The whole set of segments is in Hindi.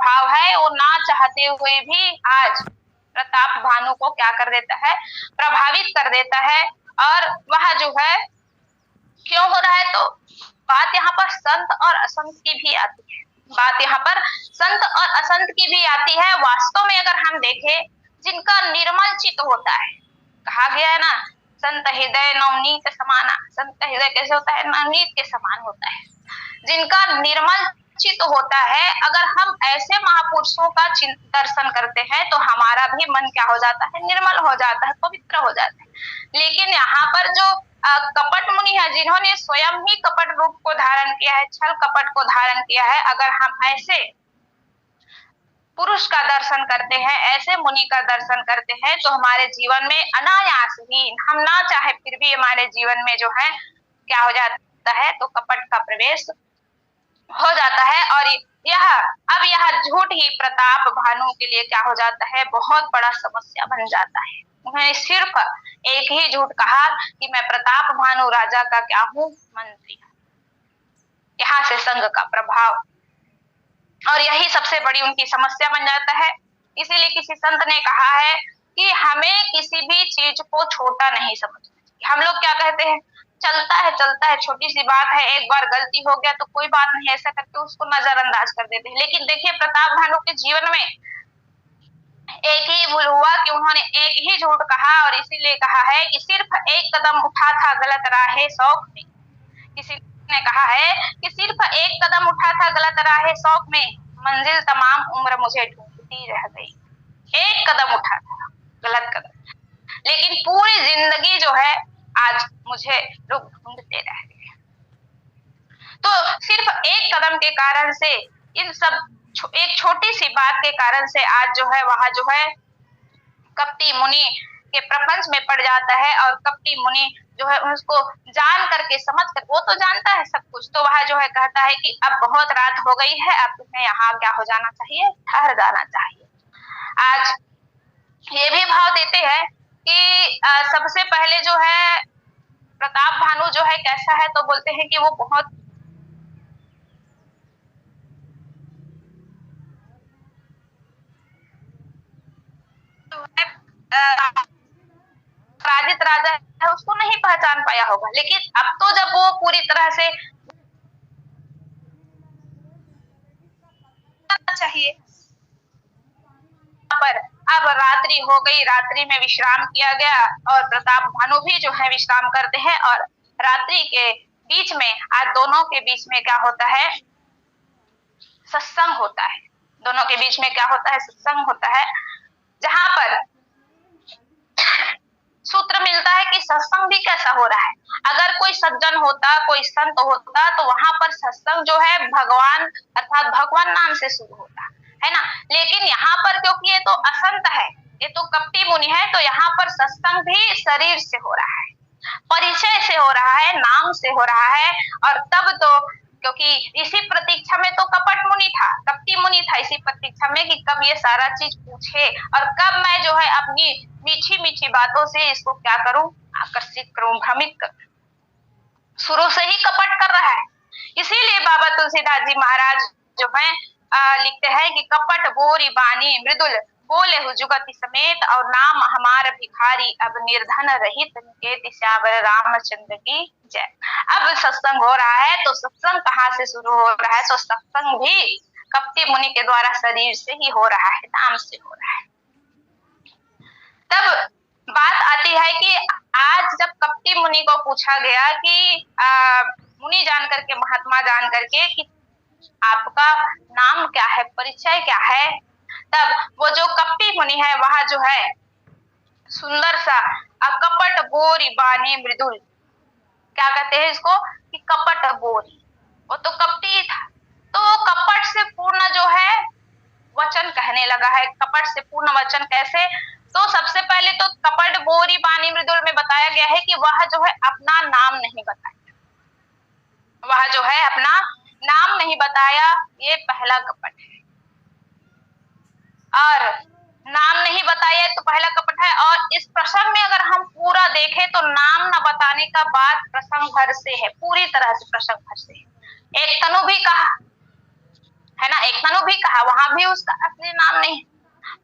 प्रभाव है वो ना चाहते हुए भी आज प्रताप भानु को क्या कर देता है, प्रभावित कर देता है। और वह जो है क्यों हो रहा है, तो बात यहाँ पर संत और असंत की भी आती है, बात यहाँ पर संत और असंत की भी आती है। वास्तव में अगर हम देखें, जिनका निर्मल चित्त होता है, कहा गया है ना, संत हृदय नवनीत समाना, संत हृदय कैसे होता है, नवनीत के समान होता है। जिनका निर्मल चित्त होता है, अगर हम ऐसे महापुरुषों का दर्शन करते हैं तो हमारा भी मन क्या हो जाता है, निर्मल हो जाता है, पवित्र हो जाता है। लेकिन यहाँ पर जो कपट मुनि है, जिन्होंने स्वयं ही कपट रूप को धारण किया है, छल कपट को धारण किया है, अगर हम ऐसे पुरुष का दर्शन करते हैं, ऐसे मुनि का दर्शन करते हैं, तो हमारे जीवन में अनायास ही, हम ना चाहे फिर भी हमारे जीवन में जो है क्या हो जाता है, तो कपट का प्रवेश हो जाता है। और यह झूठ ही प्रताप भानु के लिए क्या हो जाता है, बहुत बड़ा समस्या बन जाता है। उन्होंने सिर्फ एक ही झूठ कहा कि मैं प्रताप भानु राजा का क्या हूँ, मंत्री। यहाँ से संघ का प्रभाव, और यही सबसे बड़ी उनकी समस्या बन जाता है। इसीलिए किसी संत ने कहा है कि हमें किसी भी चीज को छोटा नहीं समझना चाहिए। हम लोग क्या कहते हैं, चलता है, छोटी सी बात है, एक बार गलती हो गया तो कोई बात नहीं, ऐसा करके उसको नजरअंदाज कर देते हैं। लेकिन देखिए प्रताप भानु के जीवन में एक ही भूल हुआ कि उन्होंने एक ही झूठ कहा, और इसीलिए कहा है कि सिर्फ एक कदम उठा था गलत राहे शौक में। किसी ने कहा है कि सिर्फ एक कदम उठा था गलत राहे शौक में, मंजिल तमाम उम्र मुझे ढूंढती रह गई। एक कदम उठा था गलत कदम, लेकिन पूरी जिंदगी जो है आज मुझे लोग ढूंढते रह गए। तो सिर्फ एक कदम के कारण से, इन सब एक छोटी सी बात के कारण से आज जो है वहां जो है कपटी मुनि के प्रपंच में पड़ जाता है। और कपटी मुनि जो है उसको जान करके, समझ कर, वो तो जानता है सब कुछ, तो वह जो है कहता है कि अब बहुत रात हो गई है, अब तुम्हें यहाँ क्या हो जाना चाहिए, ठहर जाना चाहिए। आज ये भी भाव देते हैं कि सबसे पहले जो है प्रताप भानु जो है कैसा है, तो बोलते हैं कि वो बहुत पराजित राजा है, उसको नहीं पहचान पाया होगा। लेकिन अब तो जब वो पूरी तरह से चाहिए, पर अब रात्रि हो गई, रात्रि में विश्राम किया गया, और प्रताप भानु भी जो है विश्राम करते हैं। और रात्रि के बीच में आज दोनों के बीच में क्या होता है, सत्संग होता है। दोनों के बीच में क्या होता है, सत्संग होता है, जहां पर सूत्र मिलता है कि सत्संग भी कैसा हो रहा है। अगर कोई सज्जन होता, कोई संत होता, तो वहां पर सत्संग जो है भगवान अर्थात भगवान नाम से शुरू होता है ना। लेकिन यहाँ पर क्योंकि ये तो असंत है, ये तो कपटी मुनि है, तो यहाँ पर सत्संग भी शरीर से हो रहा है, परिचय से हो रहा है, नाम से हो रहा है। और तब तो क्योंकि इसी प्रतीक्षा में तो कपट मुनि था, कपटी मुनि था, इसी प्रतीक्षा में कि कब ये सारा चीज पूछे और कब मैं जो है अपनी मीठी मीठी बातों से इसको क्या करूं, आकर्षित करूं, भ्रमित करूं। शुरू से ही कपट कर रहा है। इसीलिए बाबा तुलसीदास जी महाराज जो है लिखते हैं कि कपट बोरी बानी मृदुल बोले जुगति समेत, और नाम हमार भिखारी अब निर्धन रहित निकेत श्यावर रामचंद्र की जय। अब सत्संग हो रहा है, तो सत्संग कहाँ से शुरू हो रहा है, तो सत्संग भी कपटी मुनि के द्वारा शरीर से ही हो रहा है, नाम से हो रहा है। तब बात आती है कि आज जब कपटी मुनि को पूछा गया कि मुनि जान करके, महात्मा जान करके कि आपका नाम क्या है, परिचय क्या है, तब वो जो कपटी मुनि है वहां जो है सुंदर सा कपट बोरी बानी मृदुल, क्या कहते हैं इसको कि कपट बोरी, वो तो कपटी था, तो वो कपट से पूर्ण जो है वचन कहने लगा है। कपट से पूर्ण वचन कैसे, तो सबसे पहले तो कपट बोरी बानी मृदुल में बताया गया है कि वह जो है अपना नाम नहीं बताया, वह जो है अपना नाम नहीं बताया, ये पहला कपट है। और नाम नहीं बताया तो पहला कपट है। और इस प्रसंग में अगर हम पूरा देखें तो नाम न बताने का बात प्रसंग भर से है, पूरी तरह से प्रसंग भर से है। एक तनु भी कहा है ना। एक तनु भी कहा, वहां भी उसका असली नाम नहीं,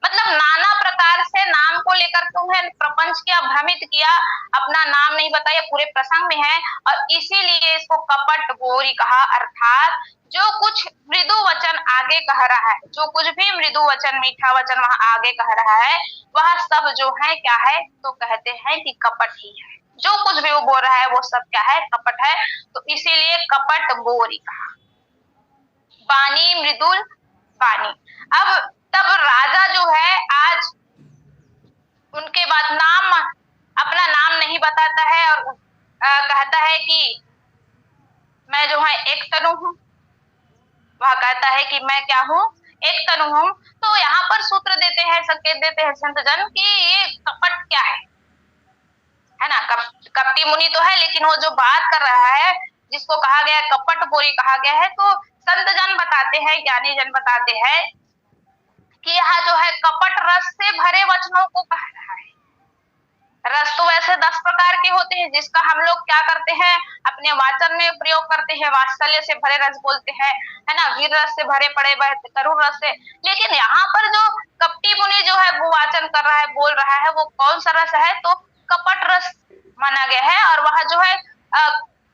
मतलब नाना प्रकार से नाम को लेकर तुम्हें प्रपंच किया, भ्रमित किया, अपना नाम नहीं बताया, पूरे प्रसंग में है। और इसीलिए इसको कपट गोरी कहा, अर्थात जो कुछ मृदु वचन आगे कह रहा है, जो कुछ भी मृदु वचन मीठा वचन वहां आगे कह रहा है, वह सब जो है क्या है, तो कहते हैं कि कपट ही है। जो कुछ भी वो बोल रहा है वो सब क्या है, कपट है। तो इसीलिए कपट गोरी कहा। बानी मृदुल बानी। अब तब राजा जो है आज उनके बाद नाम, अपना नाम नहीं बताता है और कहता है कि मैं जो है एक तनु हूं। वह कहता है कि मैं क्या हूं, एक तनु हूं। तो यहाँ पर सूत्र देते हैं, संकेत देते हैं संतजन कि ये कपट क्या है ना। कपटी मुनि तो है, लेकिन वो जो बात कर रहा है, जिसको कहा गया कपट गोरी कहा गया है, तो संत जन बताते हैं, ज्ञानी जन बताते हैं कि यहाँ जो है कपट रस से भरे वचनों को कह रहा है। रस तो वैसे 10 प्रकार के होते हैं, जिसका हम लोग क्या करते हैं, अपने वाचन में प्रयोग करते हैं। वात्सल्य से भरे रस बोलते हैं, है ना, वीर रस से भरे पड़े करुण रस से। लेकिन यहाँ पर जो कपटी मुनि जो है वो वाचन कर रहा है, बोल रहा है, वो कौन सा रस है, तो कपट रस माना गया है। और वह जो है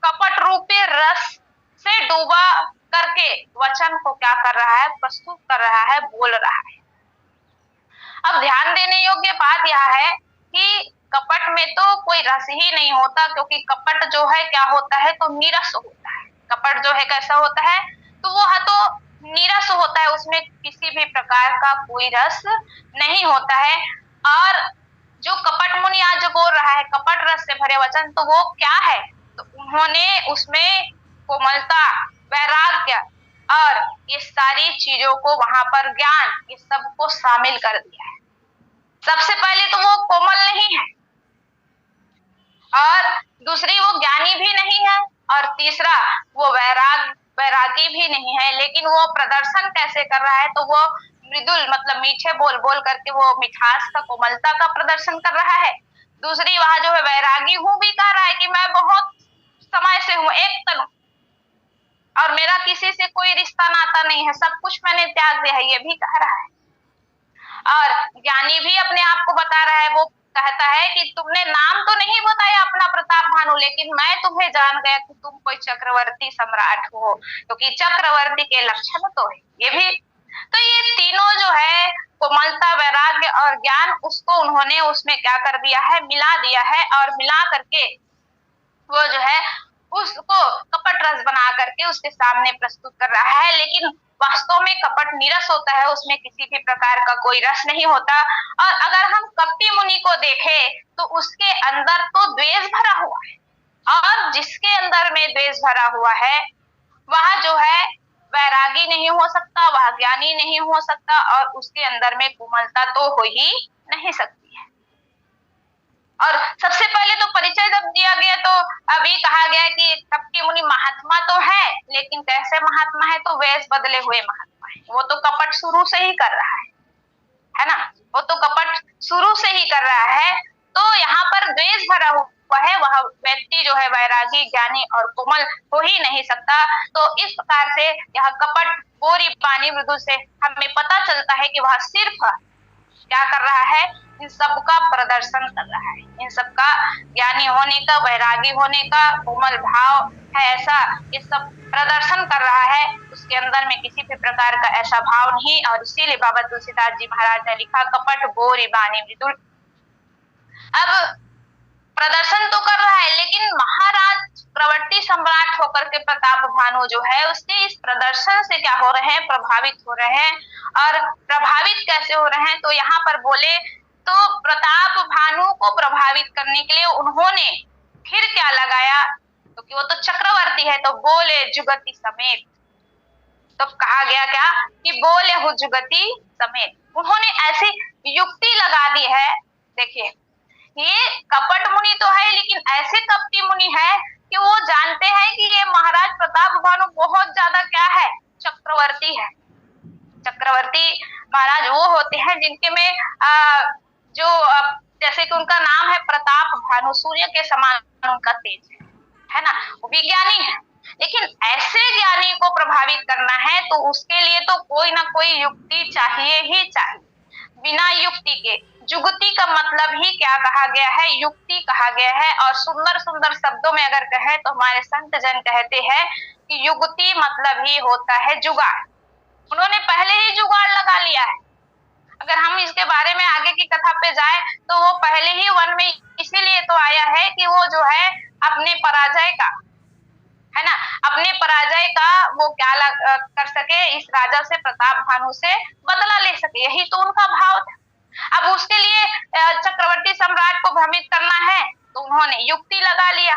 कपट रूपी रस से डूबा करके वचन को क्या कर रहा है, प्रस्तुत कर रहा है, बोल रहा है। अब ध्यान देने योग्य बात यह है कि कपट में तो कोई रस ही नहीं होता, क्योंकि कपट जो है क्या होता है, तो नीरस होता है। कपट जो है कैसा होता है, तो वो तो नीरस होता है, उसमें किसी भी प्रकार का कोई रस नहीं होता है। और जो कपट मुनि आज जो बोल रहा है कपट रस से भरे वचन, तो वो क्या है, तो उन्होंने उसमें कोमलता, वैराग्य और ये सारी चीजों को वहां पर ज्ञान, ये सब को शामिल कर दिया है। सबसे पहले तो वो कोमल नहीं है, और दूसरी वो ज्ञानी भी नहीं है, और तीसरा वो वैरागी भी नहीं है। लेकिन वो प्रदर्शन कैसे कर रहा है, तो वो मृदुल मतलब मीठे बोल बोल करके वो मिठास का, कोमलता का प्रदर्शन कर रहा है। दूसरी वहां जो है वैरागी हूं भी कह रहा है कि मैं बहुत समय से हूं एक तनु, और मेरा किसी से कोई रिश्ता नाता नहीं है, सब कुछ मैंने त्याग दिया है, ये भी कह रहा है। और ज्ञानी भी अपने आप को बता रहा है, वो कहता है कि तुमने नाम तो नहीं बताया अपना प्रताप भानु, लेकिन मैं तुम्हें जान गया कि तुम कोई चक्रवर्ती सम्राट हो, क्योंकि चक्रवर्ती के लक्षण तो है ये भी। तो ये तीनों जो है कोमलता, वैराग्य और ज्ञान, उसको उन्होंने उसमें क्या कर दिया है, मिला दिया है। और मिला करके वो जो है उसको कपट रस बना करके उसके सामने प्रस्तुत कर रहा है। लेकिन वास्तव में कपट नीरस होता है, उसमें किसी भी प्रकार का कोई रस नहीं होता। और अगर हम कपटी मुनि को देखें तो उसके अंदर तो द्वेष भरा हुआ है, और जिसके अंदर में द्वेष भरा हुआ है वह जो है वैरागी नहीं हो सकता, वह ज्ञानी नहीं हो सकता, और उसके अंदर में कोमलता तो हो ही नहीं सकती है। और सबसे पहले तो परिचय जब दिया गया तो अभी कहा गया कि कपटी मुनि महात्मा तो है, लेकिन कैसे महात्मा है, तो वेश बदले हुए महात्मा है। वो तो कपट शुरू से ही कर रहा है ना, वो तो कपट शुरू से ही कर रहा है। तो यहाँ पर द्वेष भरा हुआ है, वह व्यक्ति जो है वैरागी, ज्ञानी और कोमल हो ही नहीं सकता। तो इस प्रकार से यह कपट गोरी पानी मृदु से हमें पता चलता है कि वह सिर्फ क्या कर रहा है, इन सब का प्रदर्शन कर रहा है, इन सब का ज्ञानी होने का, वैरागी होने का, कोमल भाव है ऐसा, ये सब प्रदर्शन कर रहा है। उसके अंदर में किसी भी प्रकार का ऐसा भाव नहीं। और इसीलिए बाबा तुलसीदास जी महाराज ने लिखा कपट गोरी बानी मृदुल। अब प्रदर्शन तो कर रहा है, लेकिन महाराज प्रवर्ती सम्राट होकर के प्रताप भानु जो है उसके इस प्रदर्शन से क्या हो रहे हैं, प्रभावित हो रहे हैं। और प्रभावित कैसे हो रहे हैं, तो यहाँ पर बोले तो प्रताप भानु को प्रभावित करने के लिए उन्होंने फिर क्या लगाया, क्योंकि तो वो तो चक्रवर्ती है, तो बोले जुगति समेत। तो कहा गया क्या कि बोले हो जुगति समेत, उन्होंने ऐसी युक्ति लगा दी है। देखिए ये कपट मुनि तो है, लेकिन ऐसे कपटी मुनि है कि वो जानते हैं कि ये महाराज प्रताप भानु बहुत ज्यादा क्या है, चक्रवर्ती है। चक्रवर्ती महाराज वो होते हैं जिनके में जो जैसे कि उनका नाम है प्रताप भानु, सूर्य के समान उनका तेज है ना, वो विज्ञानी है। लेकिन ऐसे ज्ञानी को प्रभावित करना है तो उसके लिए तो कोई ना कोई युक्ति चाहिए ही चाहिए। बिना युक्ति के, जुगति का मतलब ही क्या कहा गया है, युक्ति कहा गया है। और सुंदर सुंदर शब्दों में अगर कहे तो हमारे संत जन कहते हैं कि युगति मतलब ही होता है जुगाड़। उन्होंने पहले ही जुगाड़ लगा लिया है। अगर हम इसके बारे में आगे की कथा पे जाए तो वो पहले ही वन में इसीलिए तो आया है कि वो जो है अपने पराजय का, है ना, अपने पराजय का वो क्या कर सके, इस राजा से, प्रताप भानु से बदला ले सके। यही तो उनका भाव था। अब उसके लिए चक्रवर्ती सम्राट को भ्रमित करना है तो उन्होंने युक्ति लगा लिया।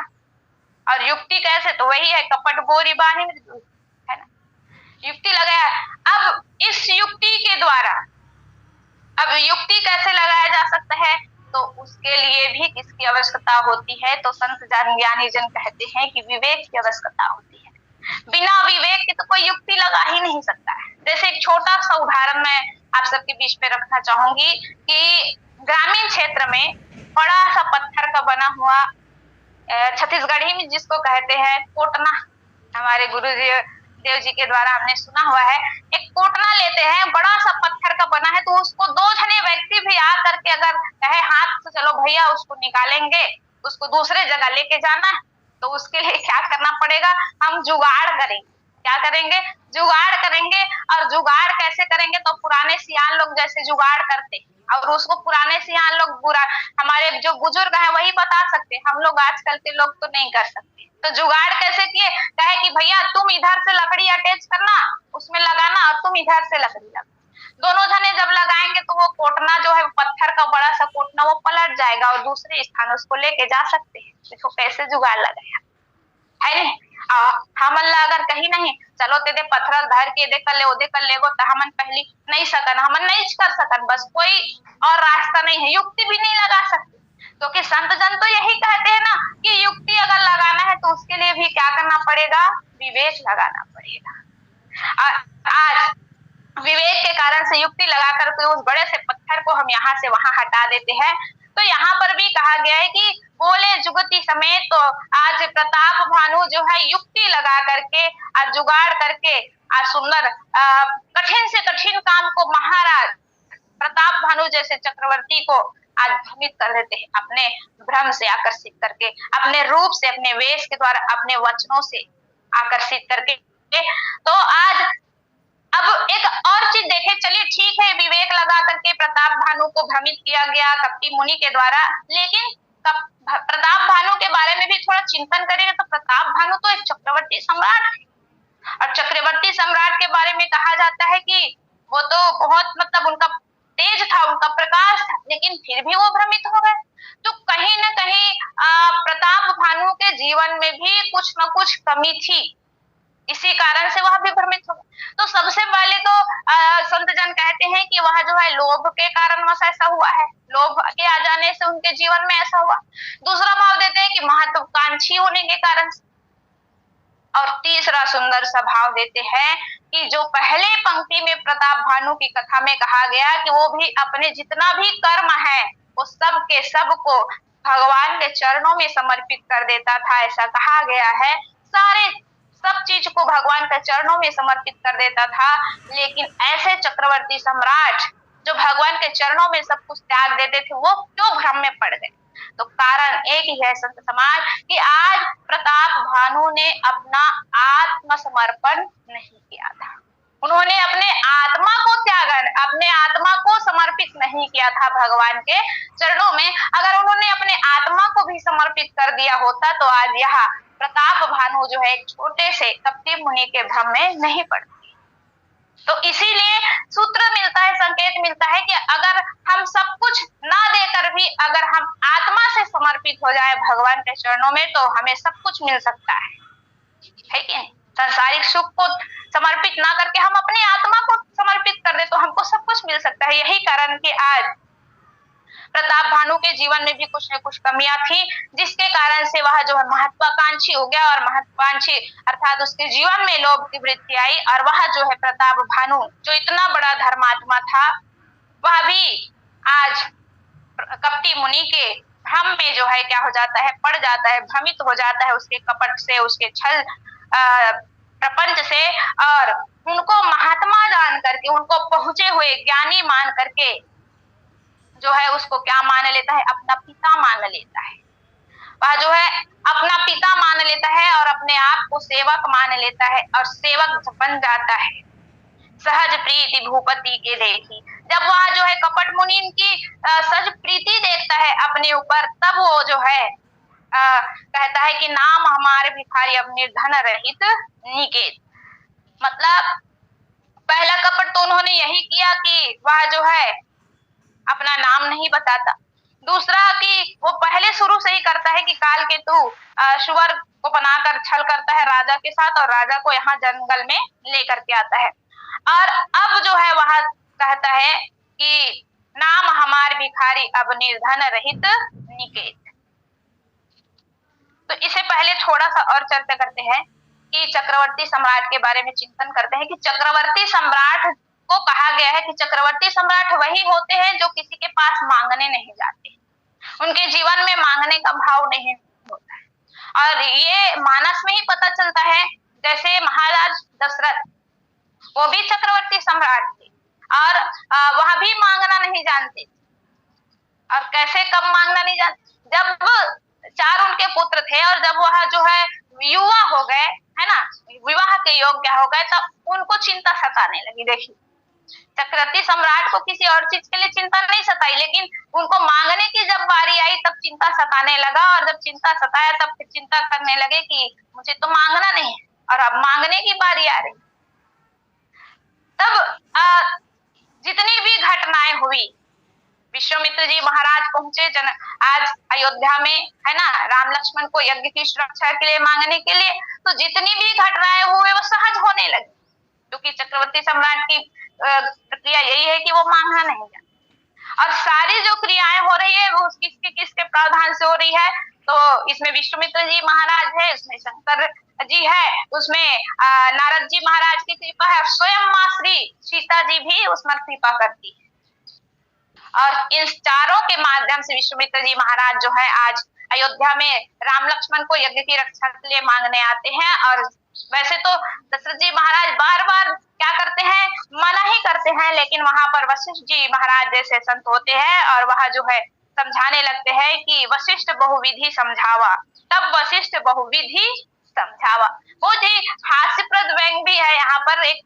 और युक्ति कैसे, तो वही है कपट गोरी बानी, है ना, युक्ति लगाया। अब इस युक्ति के द्वारा, अब युक्ति कैसे लगाया जा सकता है, तो उसके लिए भी किसकी आवश्यकता होती है, तो संत ज्ञानी जन कहते हैं कि विवेक की आवश्यकता होती है। बिना विवेक के तो कोई युक्ति लगा ही नहीं सकता है। जैसे एक छोटा सा उदाहरण मैं आप सबके बीच में रखना चाहूंगी कि ग्रामीण क्षेत्र में बड़ा सा पत्थर का बना हुआ, छत्तीसगढ़ी में जिसको कहते हैं कोटना, हमारे गुरु देव जी के द्वारा हमने सुना हुआ है, एक कोटना लेते हैं, बड़ा सा पत्थर का बना है, तो उसको दो जने व्यक्ति भी आ करके अगर कहे हाथ से चलो भैया उसको निकालेंगे, उसको दूसरे जगह लेके जाना है, तो उसके लिए क्या करना पड़ेगा, हम जुगाड़ करेंगे। क्या करेंगे, जुगाड़ करेंगे। और जुगाड़ कैसे करेंगे, तो पुराने सियान लोग जैसे जुगाड़ करते, और उसको पुराने सियान लोग बुरा, हमारे जो बुजुर्ग हैं वही बता सकते, हम लोग आजकल के लोग तो नहीं कर सकते। तो जुगाड़ कैसे किए, कहे कि भैया तुम इधर से लकड़ी अटैच करना, उसमें लगाना, और तुम इधर से लकड़ी लगा। दोनों जने जब लगाएंगे तो वो कोटना जो है, पत्थर का बड़ा सा कोटना, वो पलट जाएगा और दूसरे स्थान उसको लेके जा सकते हैं। देखो कैसे जुगाड़ लगाया है नहीं। हमन ला अगर कहीं नहीं चलो तेरे पत्थर धर के दे कर ले, ओदे कर ले, तो हमन पहली नहीं सकन, हमन नहीं कर सकन, बस कोई और रास्ता नहीं है, युक्ति भी नहीं लगा सकते। क्योंकि संत जन तो यही कहते हैं ना कि युक्ति अगर लगाना है तो उसके लिए भी क्या करना पड़ेगा, विवेक लगाना पड़ेगा। आज विवेक के कारण से युक्ति लगा करके उस बड़े से पत्थर को हम यहाँ से वहां हटा देते हैं। तो यहाँ पर भी कहा गया है कि बोले जुगति समेत, तो आज प्रताप भानु जो है युक्ति लगा करके, आज जुगाड़ करके, आज सुंदर कठिन से कठिन काम को महाराज प्रताप भानु जैसे चक्रवर्ती को आज भ्रमित कर देते हैं, अपने भ्रम से आकर्षित करके, अपने रूप से, अपने वेश के द्वारा, अपने वचनों से आकर्षित करके। तो आज अब एक और चीज देखे, चलिए ठीक है, विवेक लगा करके प्रताप भानु को भ्रमित किया गया कपटी मुनि के द्वारा, लेकिन प्रताप भानु के बारे में भी थोड़ा चिंतन करेंगे तो प्रताप भानु तो एक चक्रवर्ती सम्राट है, और चक्रवर्ती सम्राट के बारे में कहा जाता है कि वो तो बहुत मतलब उनका तेज था, उनका प्रकाश था, लेकिन फिर भी वो भ्रमित हो गए। तो कहीं ना कहीं प्रताप भानु के जीवन में भी कुछ न कुछ कमी थी, इसी कारण से वह भी भ्रमित हो गए। तो सबसे पहले तो संत जन कहते हैं कि वह जो है लोभ के कारण ऐसा हुआ है, लोभ के आ जाने से उनके जीवन में ऐसा हुआ। दूसरा भाव देते हैं कि महत्वाकांक्षी होने के कारण से। और तीसरा सुंदर सा भाव देते हैं कि जो पहले पंक्ति में प्रताप भानु की कथा में कहा गया कि वो भी अपने जितना भी कर्म है वो सब के सब को भगवान के चरणों में समर्पित कर देता था, ऐसा कहा गया है। सारे सब चीज को भगवान के चरणों में समर्पित कर देता था। लेकिन ऐसे चक्रवर्ती सम्राट जो भगवान के चरणों में सब कुछ त्याग देते थे, वो क्यों भ्रम में पड़ गए? तो कारण एक ही है संत समाज कि आज प्रताप भानु ने अपना आत्मसमर्पण नहीं किया था, उन्होंने अपने आत्मा को त्यागा, अपने आत्मा को समर्पित नहीं किया था भगवान के चरणों में। अगर उन्होंने अपने आत्मा को भी समर्पित कर दिया होता तो आज यहाँ प्रताप भानु जो है छोटे से कपटी मुनि के भ्रम में नहीं पड़ती। तो इसीलिए सूत्र मिलता है, संकेत मिलता है कि अगर हम सब कुछ ना देकर भी अगर हम आत्मा से समर्पित हो जाए भगवान के चरणों में तो हमें सब कुछ मिल सकता है कि नहीं? सांसारिक सुख को समर्पित ना करके हम अपनी आत्मा को समर्पित कर दे तो हमको सब कुछ मिल सकता है। यही कारण कि आज प्रताप भानु के जीवन में भी कुछ न कुछ कमियां थी, जिसके कारण से वह जो है महत्वाकांक्षी हो गया, और महत्वाकांक्षी अर्थात उसके जीवन में लोभ की वृत्ति आई, और वह जो है प्रताप भानु जो इतना बड़ा धर्मात्मा था वह भी आज कपटी मुनि के भ्रम में जो है क्या हो जाता है, पड़ जाता है, भ्रमित हो जाता है उसके कपट से, उसके छल प्रपंच से, और उनको महात्मा जान करके, उनको पहुंचे हुए ज्ञानी मान करके जो है उसको क्या मान लेता है, अपना पिता मान लेता है। वह जो है अपना पिता मान लेता है और अपने आप को सेवक मान लेता है और सेवक बन जाता है। सहज प्रीति भूपति के देखी, जब वह जो है कपट मुनि की सहज प्रीति देखता है अपने ऊपर, तब वो जो है कहता है कि नाम हमारे भिखारी अब निर्धन रहित निकेत। मतलब पहला कपट तो उन्होंने यही किया कि वह जो है अपना नाम नहीं बताता। दूसरा कि वो पहले शुरू से ही करता है कि काल केतु सुअर को बनाकर छल करता है राजा के साथ और राजा को यहाँ जंगल में लेकर के आता है। और अब जो है वह कहता है कि नाम हमार भिखारी अब निर्धन रहित निकेत। तो इसे पहले थोड़ा सा और चर्चा करते हैं कि चक्रवर्ती सम्राट के बारे में चिंतन करते हैं कि चक्रवर्ती सम्राट को कहा गया है कि चक्रवर्ती सम्राट वही होते हैं जो किसी के पास मांगने नहीं जाते, उनके जीवन में मांगने का भाव नहीं होता है। और ये मानस में ही पता चलता है, जैसे महाराज दशरथ वो भी चक्रवर्ती सम्राट थे और वह भी मांगना नहीं जानते। और कैसे कब मांगना नहीं जानते, जब 4 उनके पुत्र थे और जब वह जो है युवा हो गए, है ना, विवाह के योग्य हो गए, तब उनको चिंता सताने लगी। देखिए चक्रवर्ती सम्राट को किसी और चीज के लिए चिंता नहीं सताई, लेकिन उनको मांगने की जब बारी आई तब चिंता सताने लगा, और जब चिंता सताया तब फिर चिंता करने लगे कि मुझे तो मांगना नहीं है और अब मांगने की बारी आ रही। तब जितनी भी घटनाएं हुई, विश्वामित्र जी महाराज पहुंचे आज अयोध्या में, है ना, राम लक्ष्मण को यज्ञ की सुरक्षा के लिए मांगने के लिए, तो जितनी भी घटनाएं हुए वो सहज होने लगी, क्योंकि चक्रवर्ती सम्राट की प्रक्रिया यही है कि वो मांगना नहीं जानते। और सारी जो क्रियाएं हो रही है वो किसके किसके प्रावधान से हो रही है, तो इसमें विश्वामित्र जी महाराज है, उसमें शंकर जी है, उसमें नारद जी महाराज की कृपा है, स्वयं माँ श्री सीता जी भी उसमें कृपा करती है। और इन चारों के माध्यम से विश्वामित्र जी महाराज जो है आज अयोध्या में राम लक्ष्मण को यज्ञ की रक्षा के लिए मांगने आते हैं। और वैसे तो दशरथ जी महाराज बार बार क्या करते हैं, मना ही करते हैं, लेकिन वहां पर वशिष्ठ जी महाराज जैसे संत होते हैं और वह जो है समझाने लगते हैं कि वशिष्ठ बहुविधि समझावा, तब वशिष्ठ बहुविधि समझावा। बहुत ही हास्यप्रद व्यंग भी है यहाँ पर। एक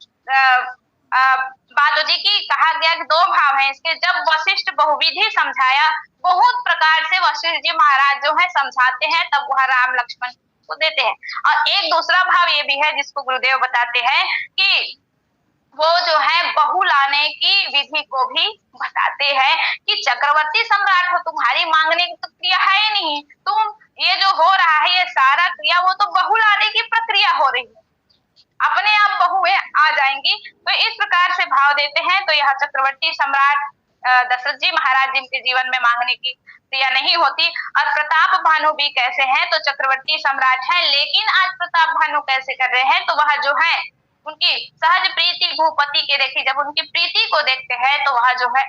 बातो जी की कहा गया कि 2 भाव हैं इसके, जब वशिष्ठ बहुविधि समझाया, बहुत प्रकार से वशिष्ठ जी महाराज जो है समझाते हैं, तब वह राम लक्ष्मण को देते हैं। और एक दूसरा भाव ये भी है जिसको गुरुदेव बताते हैं कि वो जो है बहू लाने की विधि को भी बताते हैं कि चक्रवर्ती सम्राट हो, तुम्हारी मांगने की तो क्रिया है ही नहीं, तुम ये जो हो रहा है ये सारा क्रिया वो तो बहू लाने की प्रक्रिया हो रही है, अपने आप बहुएं आ जाएंगी। तो इस प्रकार से भाव देते हैं। तो यह चक्रवर्ती सम्राट दशरथ जी महाराज जिनके जीवन में मांगने की क्रिया नहीं होती। और प्रताप भानु भी कैसे हैं, तो चक्रवर्ती सम्राट हैं, लेकिन आज प्रताप भानु कैसे कर रहे हैं, तो वह जो है उनकी सहज प्रीति भूपति के देखी, जब उनकी प्रीति को देखते हैं तो वह जो है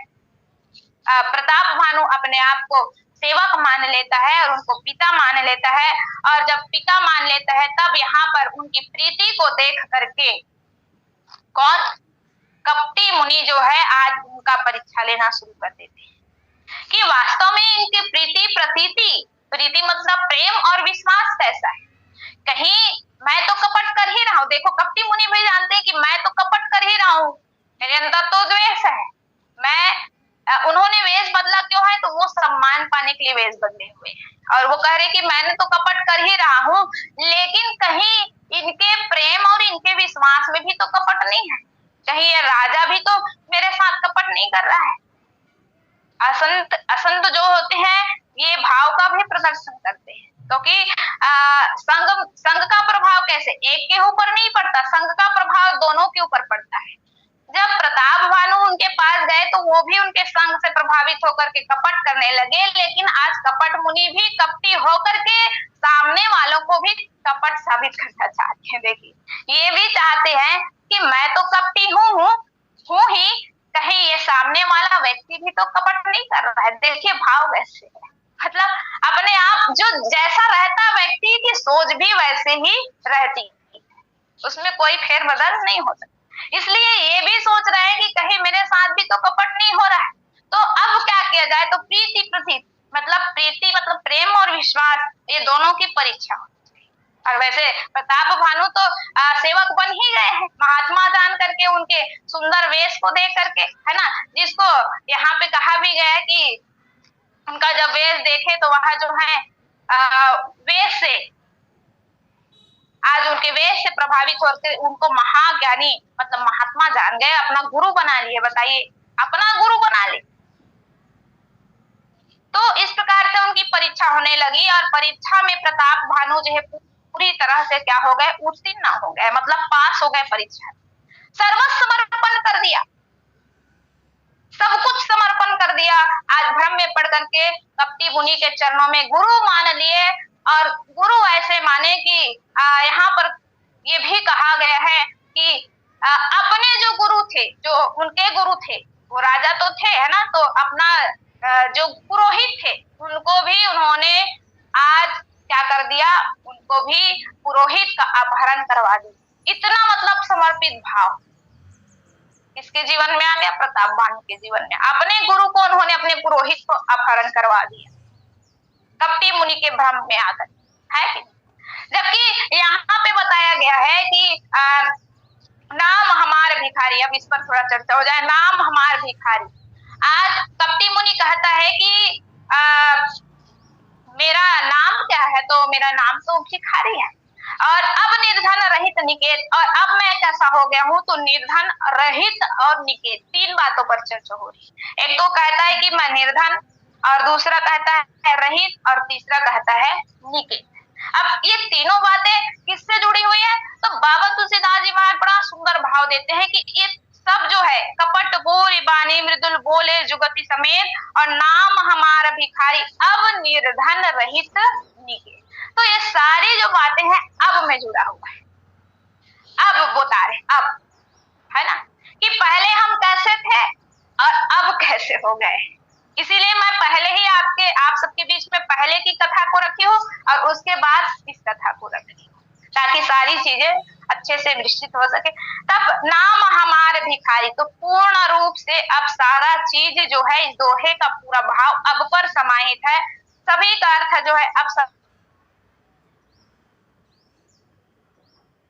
प्रताप भानु अपने आप को सेवक मान लेता है और उनको पिता मान लेता है। और जब पिता मान लेता है तब यहाँ पर उनकी प्रीति को देख करके कौन, कपटी मुनि जो है आज उनका परीक्षा लेना शुरू कर देते हैं कि वास्तव में इनकी प्रीति प्रतीति, प्रीति मतलब प्रेम और विश्वास कैसा है। कहीं मैं तो कपट कर ही रहा हूँ, देखो कपटी मुनि भी जानते हैं कि मैं तो कपट कर ही रहा हूँ, मेरे अंदर तो द्वेष है। मैं उन्होंने वेश बदला क्यों है, तो वो सम्मान पाने के लिए वेश बदले हुए हैं और वो कह रहे कि मैंने तो कपट कर ही रहा हूँ, लेकिन कहीं इनके प्रेम और इनके विश्वास में भी तो कपट नहीं है, कहीं ये राजा भी तो मेरे साथ कपट नहीं कर रहा है। असंत जो होते हैं ये भाव का भी प्रदर्शन करते हैं, क्योंकि संग का प्रभाव कैसे एक के ऊपर नहीं पड़ता, संग का प्रभाव दोनों के ऊपर पड़ता है। जब प्रताप भानु उनके पास गए तो वो भी उनके संग से प्रभावित होकर के कपट करने लगे, लेकिन आज कपट मुनि भी कपटी होकर के सामने वालों को भी कपट साबित करना चाहते हैं। देखिए ये भी चाहते हैं कि मैं तो कपटी हूँ ही, कहीं ये सामने वाला व्यक्ति भी तो कपट नहीं कर रहा है। देखिए भाव वैसे है, मतलब अपने आप जो जैसा रहता व्यक्ति की सोच भी वैसे ही रहती। उसमें कोई फेरबदल नहीं हो सकता। इसलिए ये भी सोच रहे हैं कि कहीं मेरे साथ भी तो कपट नहीं हो रहा है, तो अब क्या किया जाए। तो प्रीति प्रति प्रीति मतलब प्रेम और विश्वास, ये दोनों की परीक्षा। और वैसे प्रताप भानु तो सेवक बन ही गए हैं, महात्मा जान करके, उनके सुंदर वेश को देख करके, है ना, जिसको यहाँ पे कहा भी गया है कि उनका जब वेश देखे तो वहां जो है वेश से, आज उनके वेश से प्रभावित होकर उनको महाज्ञानी मतलब महात्मा जान गए, अपना गुरु बना लिए। बताइए, अपना गुरु बना लिए। तो इस प्रकार से उनकी परीक्षा होने लगी, और परीक्षा में प्रताप भानु जो है पूरी तरह से क्या हो गए, उत्तीर्ण हो गए, मतलब पास हो गए परीक्षा। सर्वस्व समर्पण कर दिया, सब कुछ समर्पण कर दिया। आज भ्रम में पड़ करके कपटी मुनि के चरणों में गुरु मान लिए, और गुरु ऐसे माने कि यहाँ पर ये भी कहा गया है कि अपने जो गुरु थे, जो उनके गुरु थे, वो राजा तो थे, है ना, तो अपना जो पुरोहित थे उनको भी उन्होंने आज क्या कर दिया, उनको भी पुरोहित का अपहरण करवा दिया। इतना मतलब समर्पित भाव किसके जीवन में आ गया, प्रताप भानु के जीवन में। अपने गुरु को उन्होंने अपने पुरोहित को अपहरण करवा दिया, कपटी मुनि के भ्रम में आकर, है कि। जबकि यहाँ पे बताया गया है कि नाम हमार भिखारी, अब इस पर थोड़ा चर्चा हो जाए। नाम हमार भिखारी, आज कपटी मुनि कहता है कि मेरा नाम क्या है, तो मेरा नाम तो भिखारी है, और अब निर्धन रहित निकेत, और अब मैं कैसा हो गया हूँ, तो निर्धन रहित और निकेत, तीन बातों पर चर्चा हो रही है। एक तो कहता है कि मैं निर्धन, और दूसरा कहता है रहित, और तीसरा कहता है निकेत। अब ये तीनों बातें किससे जुड़ी हुई है, तो बाबा तुलसीदास जी महाराज बड़ा सुंदर भाव देते हैं कि ये सब जो है, कपट बोल बानी मृदुल बोले जुगति समेत, और नाम हमारा भिखारी, अब निर्धन रहित निकेत। तो ये सारी जो बातें हैं अब में जुड़ा हुआ है, अब बता रहे, अब, है ना, कि पहले हम कैसे थे और अब कैसे हो गए। इसीलिए मैं पहले ही आप सबके बीच में पहले की कथा को रखी हूँ, और उसके बाद इस कथा को रखी हूँ, ताकि सारी चीजें अच्छे से विस्तृत हो सके। तब नाम हमारे भिखारी, तो पूर्ण रूप से अब सारा चीज जो है, इस दोहे का पूरा भाव अब पर समाहित है। सभी का अर्थ जो है अब